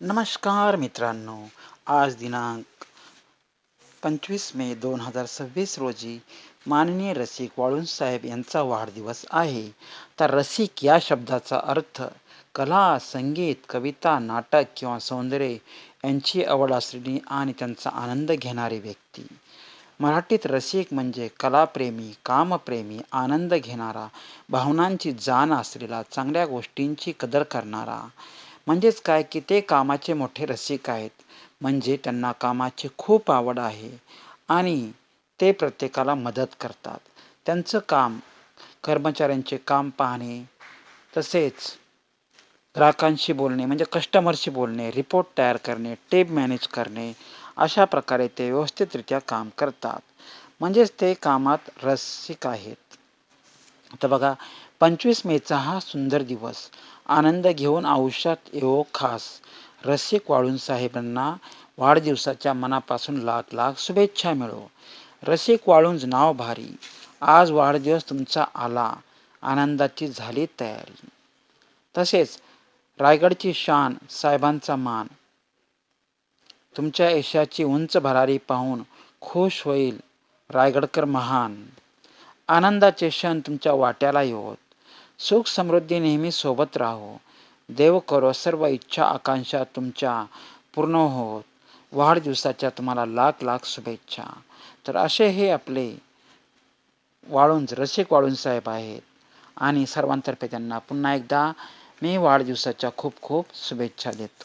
नमस्कार मित्रांनो. आज दिनांक 25 मे 2026 रोजी माननीय रसिक वाळुंजसाहेब यांचा वाढदिवस आहे. तर रसिक या शब्दाचा अर्थ कला, संगीत, कविता, नाटक किंवा सौंदर्य यांची आवड असलेली आणि त्यांचा आनंद घेणारी व्यक्ती. मराठीत रसिक म्हणजे कलाप्रेमी, कामप्रेमी, आनंद घेणारा, भावनांची जाण असलेला, चांगल्या गोष्टींची कदर करणारा. म्हणजेच काय की ते कामाचे मोठे रसिक आहेत. म्हणजे त्यांना कामाची खूप आवड आहे आणि ते प्रत्येकाला मदत करतात. त्यांचं काम कर्मचाऱ्यांचे काम पाहणे, तसेच ग्राहकांशी बोलणे म्हणजे कस्टमरशी बोलणे, रिपोर्ट तयार करणे, टीम मॅनेज करणे, अशा प्रकारे ते व्यवस्थितरित्या काम करतात. म्हणजेच ते कामात रसिक आहेत. तर बघा, 25 मेचा हा सुंदर दिवस आनंद घेऊन आयुष्यात येवो खास. रसिक वाळुंजसाहेबांना वाढदिवसाच्या मनापासून लाख लाख शुभेच्छा मिळो. रसिक वाळुंज नाव भारी, आज वाढदिवस तुमचा आला, आनंदाची झाली तयारी. तसेच रायगडची शान, साहेबांचा मान, तुमच्या यशाची उंच भरारी पाहून खुश होईल रायगडकर महान. आनंदाचे क्षण तुमच्या वाट्याला येवोत, सुख समृद्धी नेहमी सोबत राहो. देव करो सर्व इच्छा आकांक्षा तुमच्या पूर्ण होत. वाढदिवसाच्या तुम्हाला लाख लाख शुभेच्छा. तर असे हे आपले रसिक वाळुंजसाहेब आहेत आणि सर्वांतर्फे त्यांना पुन्हा एकदा मी वाढदिवसाच्या खूप खूप शुभेच्छा देतो.